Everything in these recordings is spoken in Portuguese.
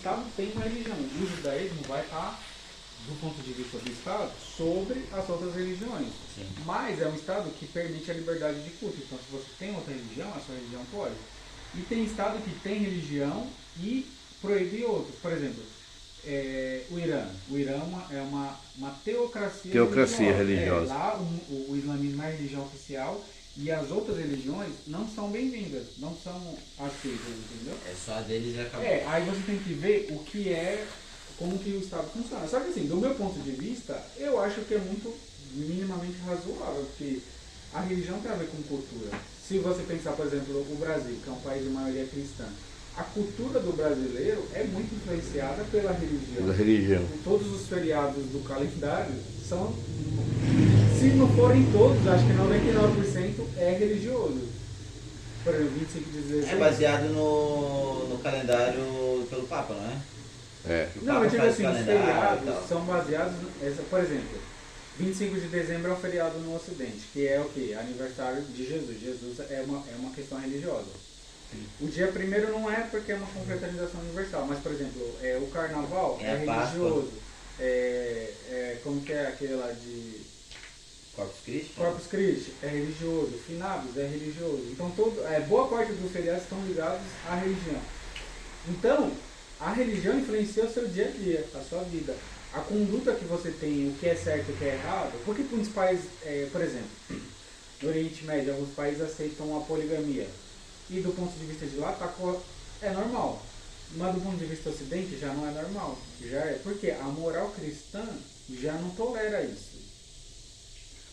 Estado tem uma religião. O judaísmo vai estar, do ponto de vista do Estado, sobre as outras religiões. Sim. Mas é um Estado que permite a liberdade de culto. Então, se você tem outra religião, a sua religião pode. E tem Estado que tem religião e proíbe outros. Por exemplo, o Irã. O Irã é uma teocracia religiosa. Lá o islamismo é a religião oficial e as outras religiões não são bem-vindas, não são aceitas, entendeu? É só a deles e acabou. Aí você tem que ver o que como que o Estado funciona. Só que assim, do meu ponto de vista, eu acho que é muito minimamente razoável, porque a religião tem a ver com cultura. Se você pensar, por exemplo, o Brasil, que é um país de maioria cristã, a cultura do brasileiro é muito influenciada pela religião. Pela religião. Todos os feriados do calendário são, se não forem todos, acho que 99% é religioso. Por exemplo, 25 de dezembro. É baseado no calendário pelo Papa, não é? É. Que o Não, Papa eu digo faz assim, os calendário e feriados tal. são baseados, por exemplo, 25 de dezembro é um feriado no Ocidente, que é o quê? Aniversário de Jesus. Jesus é uma questão religiosa. O dia 1º não é porque é uma confraternização universal, mas, por exemplo, o carnaval é religioso. Como que é aquele lá de Corpus Christi? Corpus Christi? É religioso. Finados é religioso. Então, boa parte dos feriados estão ligados à religião. Então, a religião influencia o seu dia a dia, a sua vida. A conduta que você tem, o que é certo e o que é errado. Porque muitos países, por exemplo, no Oriente Médio, alguns países aceitam a poligamia. E do ponto de vista de lá, é normal. Mas do ponto de vista do Ocidente, já não é normal. Porque a moral cristã já não tolera isso.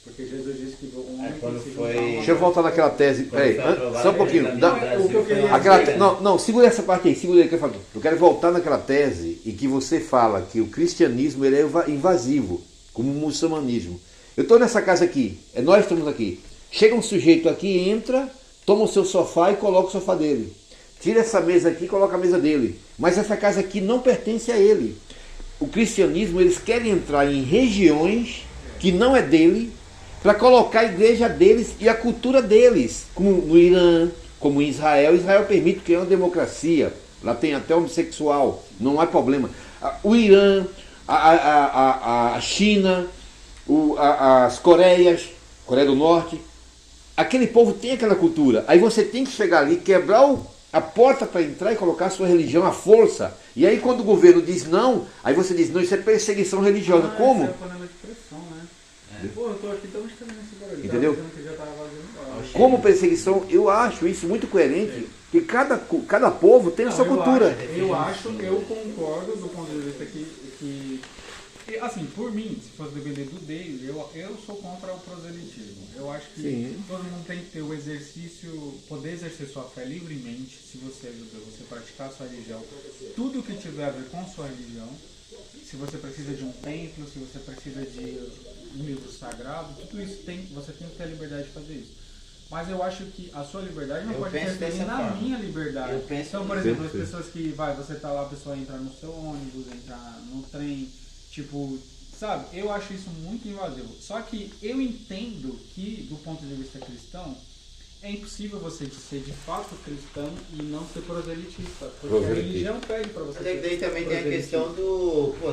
Porque Jesus disse que o homem quando tem que foi- Deixa eu voltar naquela tese. Peraí, só um pouquinho. O que eu queria Não, segura essa parte aí, segura aí que eu falo. Eu quero voltar naquela tese em que você fala que o cristianismo ele é invasivo, como o muçulmanismo. Eu estou nessa casa aqui, nós estamos aqui. Chega um sujeito aqui, entra, toma o seu sofá e coloca o sofá dele. Tira essa mesa aqui e coloca a mesa dele. Mas essa casa aqui não pertence a ele. O cristianismo, eles querem entrar em regiões que não é dele, para colocar a igreja deles e a cultura deles, como no Irã, como em Israel. Israel permite que é uma democracia, lá tem até homossexual, não há problema. O Irã, a China, as Coreias, Coreia do Norte, aquele povo tem aquela cultura. Aí você tem que chegar ali, quebrar a porta para entrar e colocar a sua religião à força. E aí quando o governo diz não, aí você diz, não, isso é perseguição religiosa. Como? Essa é a panela de pressão, né? Pô, eu tô aqui, então está nesse barulho. Entendeu? Tava dizendo que já tava vazando. Como perseguição, eu acho isso muito coerente, que cada povo tem a sua cultura. Eu concordo do ponto de vista que assim, por mim, se fosse depender do dele, eu sou contra o proselitismo. Eu acho que todo mundo tem que ter o exercício, poder exercer sua fé livremente, se você praticar a sua religião, tudo que tiver a ver com sua religião, se você precisa de um templo, se você precisa de um livro sagrado, tudo isso você tem que ter a liberdade de fazer isso. Mas eu acho que a sua liberdade não pode interferir na minha liberdade. Então, por exemplo, as pessoas que, você tá lá, a pessoa entra no seu ônibus, entra no trem, tipo, sabe? Eu acho isso muito invasivo. Só que eu entendo que, do ponto de vista cristão, é impossível você ser de fato cristão e não ser proselitista. Porque a religião pede pra você Mas daí também tem a questão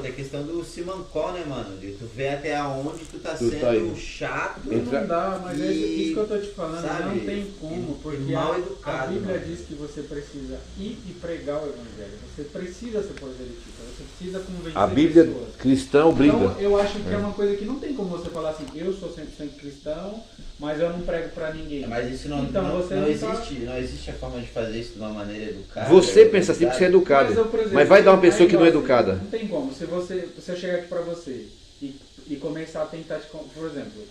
tem a questão do simancó, né, mano? De tu vê até onde tu tá sendo chato. Não dá, mas é isso que eu tô te falando, sabe, não tem como, porque mal a educado, Bíblia mano. diz que você precisa ir e pregar o Evangelho. Você precisa ser proselitista, você precisa convencer A Bíblia pessoas. cristã obriga. Então, eu acho que é uma coisa que não tem como você falar assim, eu sou 100% cristão, mas eu não prego pra ninguém. Mas isso não existe a forma de fazer isso de uma maneira educada. Você pensa assim porque você é educado, mas vai dar uma pessoa que não é educada. Não tem como. Se eu chegar aqui pra você e começar a tentar por exemplo,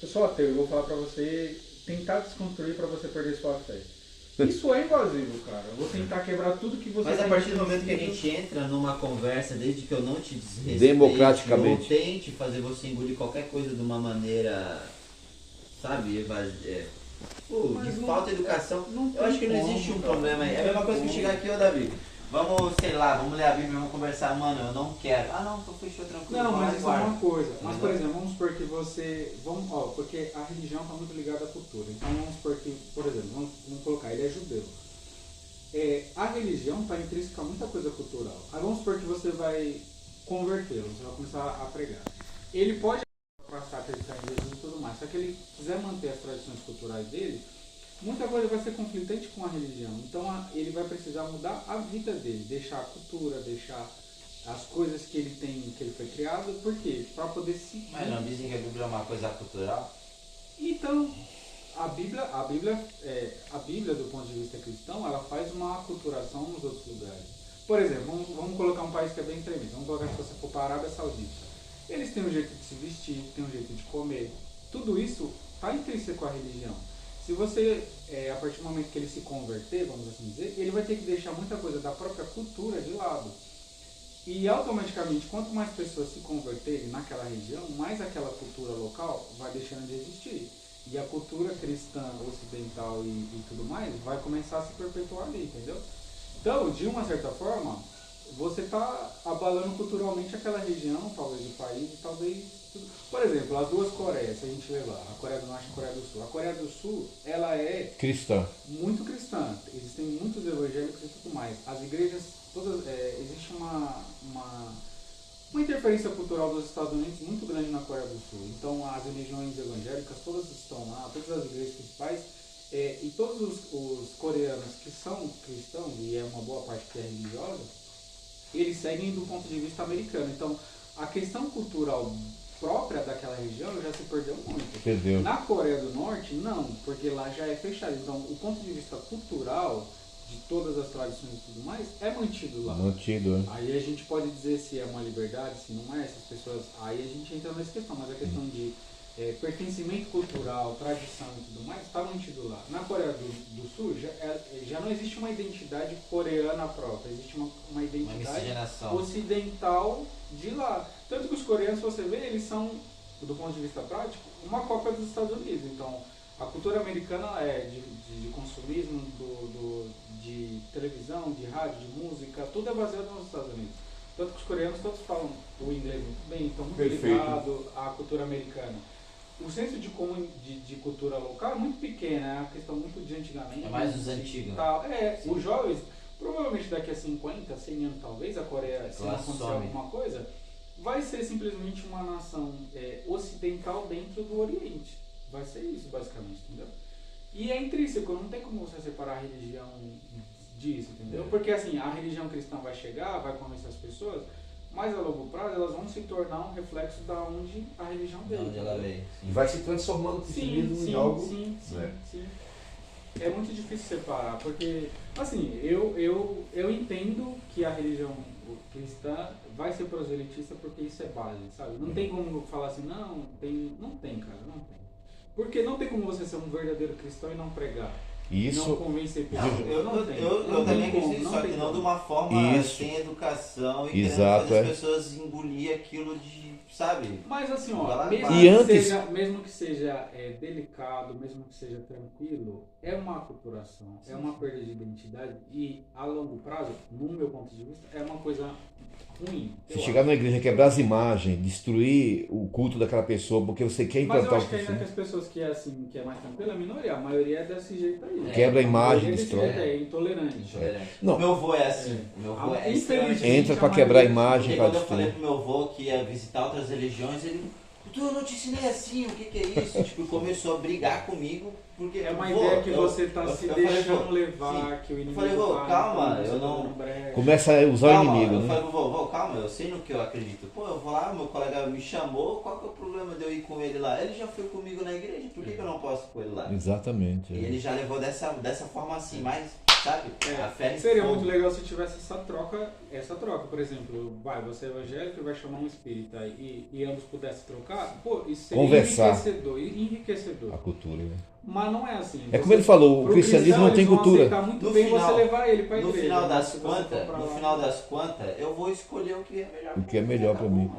eu sou ateu, eu vou falar pra você, tentar desconstruir pra você perder sua fé. Isso é invasivo, cara. Eu vou tentar quebrar tudo que você Mas a tem partir do momento que a princípio. gente entra numa conversa, desde que eu não te desrespeite, Democraticamente. ou tente fazer você engolir qualquer coisa de uma maneira, sabe, de falta de educação, eu acho que não existe um problema aí. É a mesma coisa que chegar aqui, Davi. Vamos, sei lá, vamos ler a Bíblia, vamos conversar, mano, eu não quero. Ah não, então fechou tranquilo. Não, mas isso é guarda. uma coisa. Mas, por exemplo, vamos supor que porque a religião está muito ligada à cultura. Então, vamos supor que, por exemplo, vamos colocar, ele é judeu. a religião está intrínseca a muita coisa cultural. Aí vamos supor que você vai convertê-lo, você vai começar a pregar. Ele pode passar a acreditar em Jesus e tudo mais, só que ele quiser manter as tradições culturais dele, muita coisa vai ser conflitante com a religião. Então ele vai precisar mudar a vida dele, deixar a cultura, deixar as coisas que ele tem, que ele foi criado, por quê? Para poder seguir. Mas não dizem que a Bíblia é uma coisa cultural? Então, a Bíblia, do ponto de vista cristão, ela faz uma aculturação nos outros lugares. Por exemplo, vamos colocar um país que é bem extremista. Vamos colocar, se você for para a Arábia Saudita. Eles têm um jeito de se vestir, têm um jeito de comer. Tudo isso está intrínseco à religião. Se você, a partir do momento que ele se converter, vamos assim dizer, ele vai ter que deixar muita coisa da própria cultura de lado. E automaticamente, quanto mais pessoas se converterem naquela região, mais aquela cultura local vai deixando de existir. E a cultura cristã ocidental e tudo mais vai começar a se perpetuar ali, entendeu? Então, de uma certa forma, você está abalando culturalmente aquela região, talvez o país, e talvez tudo. Por exemplo, as duas Coreias, se a gente levar, a Coreia do Norte e a Coreia do Sul. A Coreia do Sul, ela é cristã, muito cristã. Existem muitos evangélicos e tudo mais. As igrejas, todas, existe uma interferência cultural dos Estados Unidos muito grande na Coreia do Sul. Então, as religiões evangélicas, todas estão lá, todas as igrejas principais. E todos os coreanos que são cristãos, e é uma boa parte que é religiosa, eles seguem do ponto de vista americano. Então, a questão cultural própria daquela região já se perdeu muito. Perdeu. Na Coreia do Norte, não, porque lá já é fechado. Então, o ponto de vista cultural de todas as tradições e tudo mais é mantido lá. Mantido, é. Aí a gente pode dizer se é uma liberdade, se não é, essas pessoas... Aí a gente entra nessa questão, mas a questão de pertencimento cultural, tradição e tudo mais, está mantido lá. Na Coreia do Sul já não existe uma identidade coreana própria, existe uma identidade ocidental de lá. Tanto que os coreanos, se você vê, eles são, do ponto de vista prático, uma cópia dos Estados Unidos. Então, a cultura americana é de consumismo, de televisão, de rádio, de música, tudo é baseado nos Estados Unidos. Tanto que os coreanos todos falam o inglês muito bem, estão muito ligados à cultura americana. O senso de cultura local é muito pequeno, é uma questão muito de antigamente. É mais os antigos. Os jovens, provavelmente daqui a 50, 100 anos talvez, a Coreia, se não acontecer alguma coisa, vai ser simplesmente uma nação ocidental dentro do Oriente. Vai ser isso, basicamente, entendeu? E é intrínseco, não tem como você separar a religião disso, entendeu? Porque assim, a religião cristã vai chegar, vai convencer as pessoas, mas a longo prazo elas vão se tornar um reflexo da onde a religião veio. Onde ela veio. E vai se transformando o cristianismo em algo. Sim. É muito difícil separar, porque assim, eu entendo que a religião cristã vai ser proselitista porque isso é base, sabe? Não tem como falar assim, não tem, cara, não tem. Porque não tem como você ser um verdadeiro cristão e não pregar. Isso. Não convencer pessoas. Eu também acredito, só que não de uma forma sem educação e querendo fazer as pessoas engolir aquilo de, sabe? Mas assim, mesmo que seja delicado, mesmo que seja tranquilo, é uma aculturação, é uma perda de identidade e a longo prazo, no meu ponto de vista, é uma coisa ruim. Se chegar na igreja, quebrar as imagens, destruir o culto daquela pessoa, porque você quer implantar... Mas eu acho que ainda que as pessoas que é mais tranquila, a maioria é desse jeito aí. Quebra a imagem, destrói. É intolerante. Não. Meu avô é assim. Meu avô é extremamente... Entra para quebrar a imagem, para quando eu falei destruir. pro meu avô que ia visitar outras religiões, ele... Eu não te ensinei assim, o que é isso? Tipo, começou a brigar comigo, porque... É uma ideia que você está se deixando levar, que o inimigo... Eu falei, vô, calma, eu não... Começa a usar o inimigo, eu né? falei, vô, calma, eu sei no que eu acredito. Pô, eu vou lá, meu colega me chamou, qual que é o problema de eu ir com ele lá? Ele já foi comigo na igreja, por que eu não posso ir com ele lá? Exatamente. E ele já levou dessa forma assim, mas, sabe, a fé... Seria muito legal se tivesse essa troca, por exemplo, você é evangélico e vai chamar um espírita e ambos pudessem trocar, pô, isso seria enriquecedor. A cultura, né? Mas não é assim. É como ele falou, o cristianismo não tem cultura. Muito bem você levar ele para a igreja. No final das contas, eu vou escolher o que é melhor. O que é melhor para mim.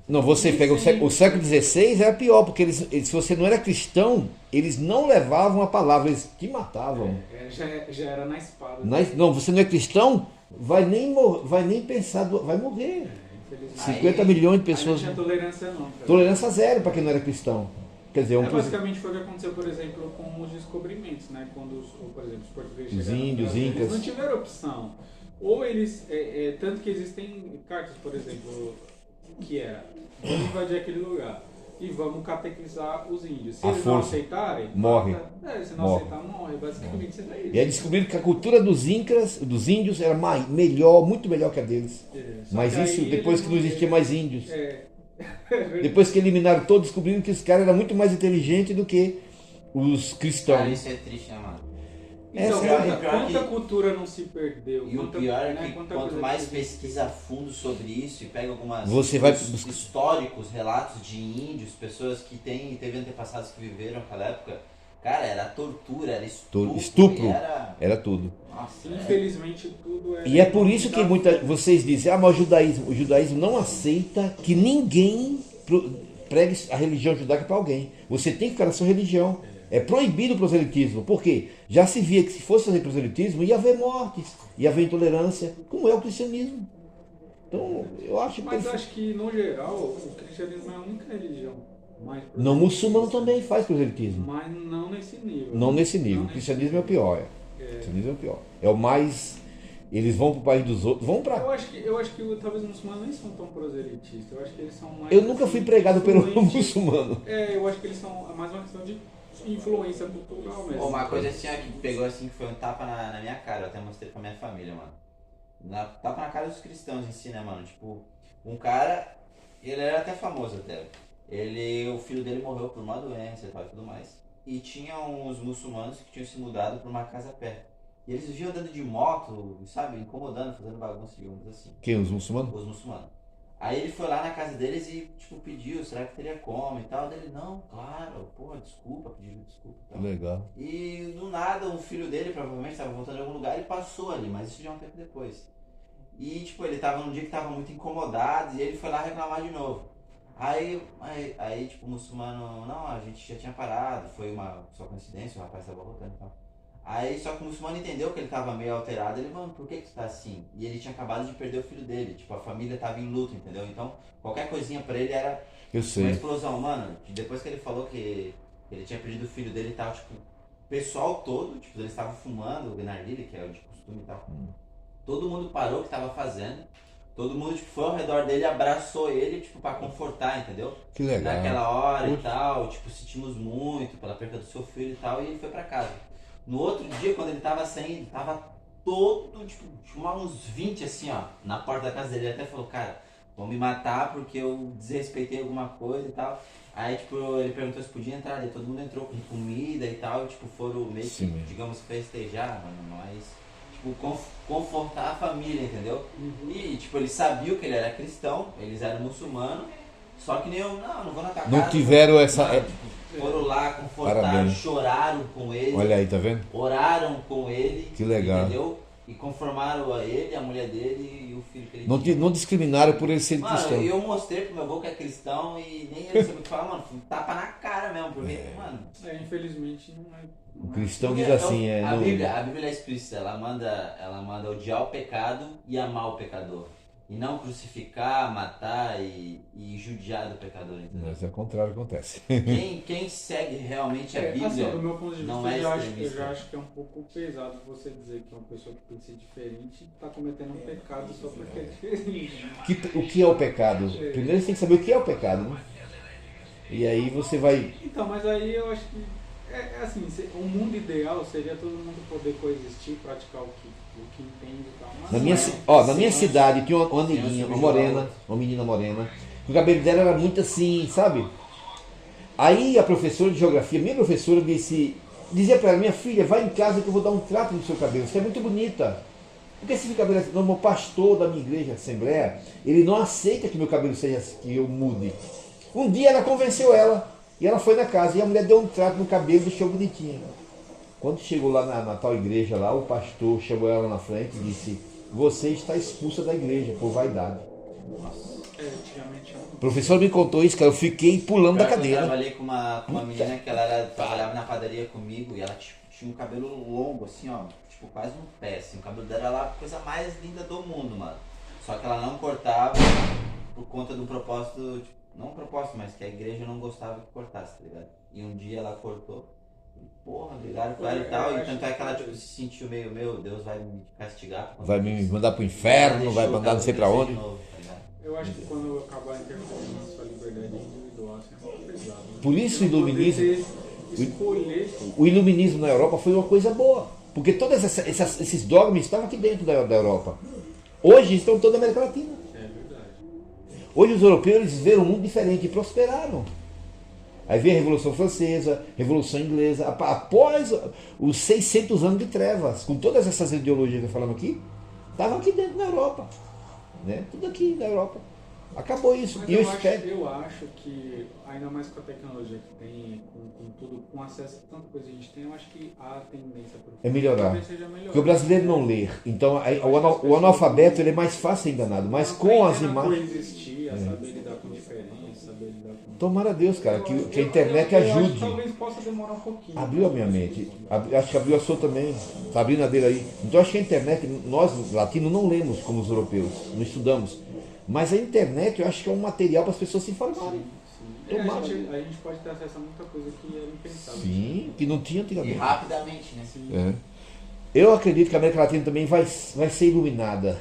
Não, você pega o século XVI, era pior, porque eles, se você não era cristão, eles não levavam a palavra, eles te matavam. Já era na espada. Não, você não é cristão, vai nem pensar, vai morrer. 50 milhões de pessoas. Não tinha tolerância não. Tolerância zero para quem não era cristão. Quer dizer, basicamente foi o que aconteceu, por exemplo, com os descobrimentos, né? Quando, por exemplo, os portugueses os índios, incas, eles não tiveram opção. Ou eles, tanto que existem cartas, por exemplo, que era, vamos invadir aquele lugar e vamos catequizar os índios. Se eles não aceitarem, morre. Se não aceitar, morre. Basicamente, isso é isso. E aí descobriram que a cultura dos incas, dos índios, era melhor, muito melhor que a deles. Mas isso depois que não existia mais índios. Depois que eliminaram todos, descobriram que os caras eram muito mais inteligentes do que os cristãos. Cara, isso é triste, né, mano? Então, quanta cultura não se perdeu? E o pior é que quanto mais pesquisa a fundo sobre isso e pega algumas históricos, relatos de índios, pessoas que teve antepassados que viveram naquela época, cara, era tortura, era estupro. Era tudo. Nossa, infelizmente tudo é... E é por isso que vocês dizem, mas o judaísmo não aceita que ninguém pregue a religião judaica para alguém. Você tem que ficar na sua religião. É proibido o proselitismo. Por quê? Já se via que se fosse fazer proselitismo, ia haver mortes, ia haver intolerância, como é o cristianismo. Então, eu acho que... Mas eu acho que, no geral, o cristianismo é a única religião mais... Não, muçulmano também faz proselitismo. Mas não nesse nível. Não nesse nível. O cristianismo é o pior. O cristianismo é o pior. É o mais... Eles vão para o país dos outros, vão para... Eu acho que talvez os muçulmanos nem são tão proselitistas. Eu acho que eles são mais... Eu nunca fui pregado pelo muçulmano. Eu acho que eles são mais uma questão de influência cultural mesmo. Uma coisa assim, que pegou assim, que foi um tapa na minha cara, eu até mostrei pra minha família, mano. Tapa na cara dos cristãos em si, né, mano? Tipo, um cara, ele era até famoso até. O filho dele morreu por uma doença e tal e tudo mais. E tinha uns muçulmanos que tinham se mudado pra uma casa perto. E eles viviam andando de moto, sabe, incomodando, fazendo bagunça, digamos assim. Quem, os muçulmanos? Os muçulmanos. Aí ele foi lá na casa deles e, tipo, pediu, será que teria como e tal. Daí ele, não, claro, porra, desculpa, pediu desculpa e tal. Legal. E do nada, o filho dele provavelmente estava voltando de algum lugar e passou ali, mas isso já é um tempo depois. E, tipo, ele tava num dia que tava muito incomodado e ele foi lá reclamar de novo. Aí tipo, o muçulmano, não, a gente já tinha parado, foi uma só coincidência, o rapaz tava voltando e tal. Aí só que o muçulmano entendeu que ele tava meio alterado, ele, mano, por que tu tá assim? E ele tinha acabado de perder o filho dele, tipo, a família tava em luto, entendeu? Então, qualquer coisinha pra ele era uma explosão, mano. Depois que ele falou que ele tinha perdido o filho dele e tal, tipo, o pessoal todo, tipo, eles estavam fumando o Benardilha, que é o de costume e tal. Todo mundo parou o que tava fazendo, todo mundo, tipo, foi ao redor dele, abraçou ele, tipo, pra confortar, entendeu? Que legal. Naquela hora e tal, tipo, sentimos muito pela perda do seu filho e tal, e ele foi pra casa. No outro dia, quando ele tava saindo, tava todo, tipo, tinha uns 20 assim, ó, na porta da casa dele. Ele até falou, cara, vão me matar porque eu desrespeitei alguma coisa e tal. Aí, tipo, ele perguntou se podia entrar, e todo mundo entrou com comida e tal, e, tipo, foram meio que, digamos, festejar, mas, tipo, confortar a família, entendeu? E, tipo, eles sabiam que ele era cristão, eles eram muçulmanos, só que nem eu, não vou na tua casa. Não tiveram essa... Foram lá, confortaram, choraram com ele. Olha aí, tá vendo? Oraram com ele. Que legal. Entendeu? E conformaram a ele, a mulher dele e o filho que ele tinha. Não discriminaram por ele ser cristão. Eu mostrei pro meu avô que é cristão e nem ele sabia o que falar, mano. Tapa na cara mesmo, porque, mano... infelizmente não é... O cristão diz assim, A Bíblia é explícita, ela manda odiar o pecado e amar o pecador. E não crucificar, matar e judiar do pecador, entendeu? Mas é o contrário que acontece. Quem segue realmente a Bíblia, assim, do meu ponto de vista, não é eu já acho que é um pouco pesado você dizer que uma pessoa que pensa diferente está cometendo um pecado só porque é diferente. O que é o pecado? Primeiro você tem que saber o que é o pecado, né? E aí você vai... Então, mas aí eu acho que assim, o mundo ideal seria todo mundo poder coexistir, praticar o que entende e tal. Mas na minha cidade tinha uma neguinha, uma menina morena, o cabelo dela era muito assim, sabe? Aí a professora de geografia, minha professora, dizia para ela, minha filha, vai em casa que eu vou dar um trato no seu cabelo, você é muito bonita. Porque esse cabelo assim, o pastor da minha igreja, Assembleia, ele não aceita que meu cabelo seja assim, que eu mude. Um dia ela convenceu ela, e ela foi na casa, e a mulher deu um trato no cabelo e deixou bonitinha. Quando chegou lá na tal igreja, lá, o pastor chamou ela na frente e disse, você está expulsa da igreja por vaidade. Nossa. O professor me contou isso, cara, eu fiquei pulando da cadeira. Eu trabalhei com uma menina que ela trabalhava na padaria comigo, e ela tinha um cabelo longo, assim, ó, tipo quase um pé, assim. O cabelo dela era a coisa mais linda do mundo, mano. Só que ela não cortava por conta do propósito, tipo, não um propósito, mas que a igreja não gostava que cortasse, tá ligado? E um dia ela cortou. Porra, ligaram pra ela e tal. E tanto é que ela tipo, se sentiu meio, meu Deus, vai me castigar. Vai me mandar pro inferno, vai mandar não sei pra onde. Novo, tá ligado? Eu acho que quando acabar interferindo na sua liberdade individual, assim, é muito pesado. Né? Por isso o Não poder iluminismo, escolher. o iluminismo na Europa foi uma coisa boa. Porque todos esses dogmas estavam aqui dentro da Europa. Hoje estão toda a América Latina. É verdade. Hoje os europeus eles viram um mundo diferente e prosperaram. Aí veio a Revolução Francesa, Revolução Inglesa, após os 600 anos de trevas, com todas essas ideologias que falamos aqui, estavam aqui dentro da Europa. Né? Tudo aqui na Europa. Acabou isso. Mas E eu acho que, ainda mais com a tecnologia que tem, com tudo, com acesso a tanta coisa que a gente tem, eu acho que a tendência para é melhorar. talvez seja melhor. Porque o brasileiro não lê. Então o analfabeto ele é mais fácil ser enganado. Mas com as imagens. Coexistir, a saber lidar com diferença, saber lidar com. Tomara a Deus, cara, que a internet eu acho que ajude. talvez possa demorar um pouquinho. Abriu a minha mente. Acho que abriu a sua também. Está abrindo a dele aí. Então acho que a internet, nós latinos não lemos como os europeus, não estudamos. Mas a internet eu acho que é um material para as pessoas se informarem. Sim. A gente pode ter acesso a muita coisa que era impensável. Sim, que não tinha E antigamente. rapidamente, né? É. Eu acredito que a América Latina também vai ser iluminada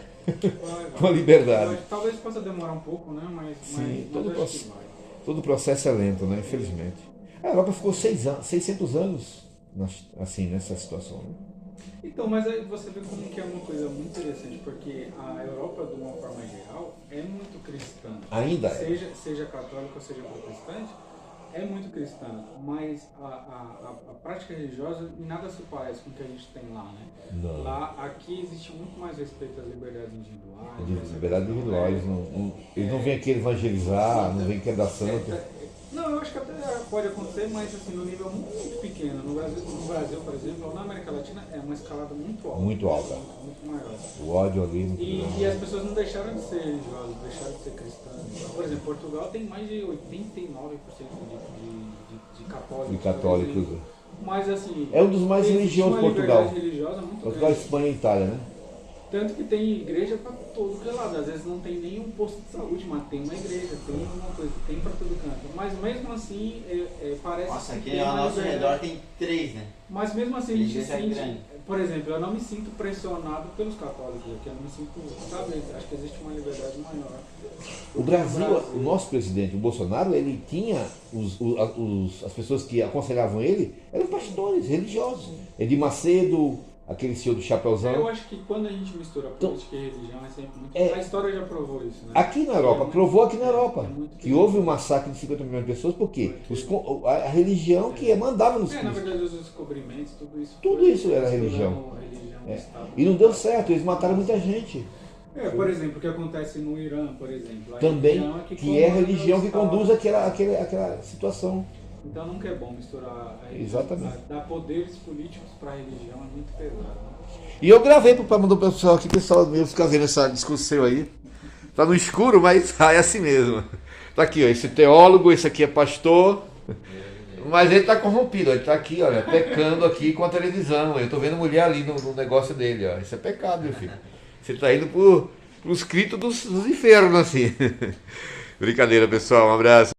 com a liberdade. Talvez possa demorar um pouco, né? Sim, mas acho que vai. todo o processo é lento, né? Infelizmente. A Europa ficou 600 anos assim, nessa situação. Né? Então, mas aí você vê como que é uma coisa muito interessante, porque a Europa, de uma forma geral, é muito cristã. Ainda é. Seja católica ou seja protestante, é muito cristã, mas a prática religiosa em nada se parece com o que a gente tem lá, né? Não. Lá, aqui existe muito mais respeito às liberdades individuais. Liberdade individual. Eles não vêm aqui evangelizar, não vêm querer dar santo. Não, eu acho que até pode acontecer, mas assim, no nível muito pequeno. No Brasil, por exemplo, ou na América Latina, é uma escalada muito alta. Muito alta. Muito maior. O ódio ali muito grande. E as pessoas não deixaram de ser religiosas, deixaram de ser cristãs. Então, por exemplo, Portugal tem mais de 89% de católicos. De católicos. Mas assim. É um dos mais religiosos Portugal. Religiosa muito Portugal, grande. Espanha e Itália, né? Tanto que tem igreja para todo que é lado. Às vezes não tem nenhum posto de saúde, mas tem uma igreja, tem uma coisa, tem para todo canto. Mas mesmo assim, parece. Nossa, que aqui tem ao uma nosso liberdade. redor tem 3, né? Mas mesmo assim, a gente Igreja sente. grande. Por exemplo, eu não me sinto pressionado pelos católicos aqui. Eu não me sinto. Sabe? Acho que existe uma liberdade maior. O Brasil, o nosso presidente, o Bolsonaro, ele tinha as pessoas que aconselhavam ele, eram pastores religiosos. Edir Macedo, aquele senhor do Chapéuzão. Eu acho que quando a gente mistura política e religião é sempre muito. A história já provou isso, né? Aqui na Europa, provou aqui na Europa, muito que houve um massacre de 50 milhões de pessoas, porque a religião que mandava nos na cristãos. verdade, os descobrimentos, tudo isso. Tudo isso era religião. E não deu certo, eles mataram muita gente. Por exemplo, o que acontece no Irã, por exemplo. Também, que é a religião que comanda o conduz Estado. aquela situação. Então nunca é bom misturar a religião. Exatamente. Dar poderes políticos para a religião é muito pesado. Né? E eu gravei para mandar o pessoal aqui, pessoal meu ficar vendo essa discussão aí. Tá no escuro, mas é assim mesmo. Tá aqui, ó, esse teólogo, esse aqui é pastor. Mas ele tá corrompido, ele tá aqui, olha, pecando aqui com a televisão. Eu tô vendo mulher ali no negócio dele, ó. Isso é pecado, meu filho. Você tá indo pros gritos dos infernos, assim. Brincadeira, pessoal. Um abraço.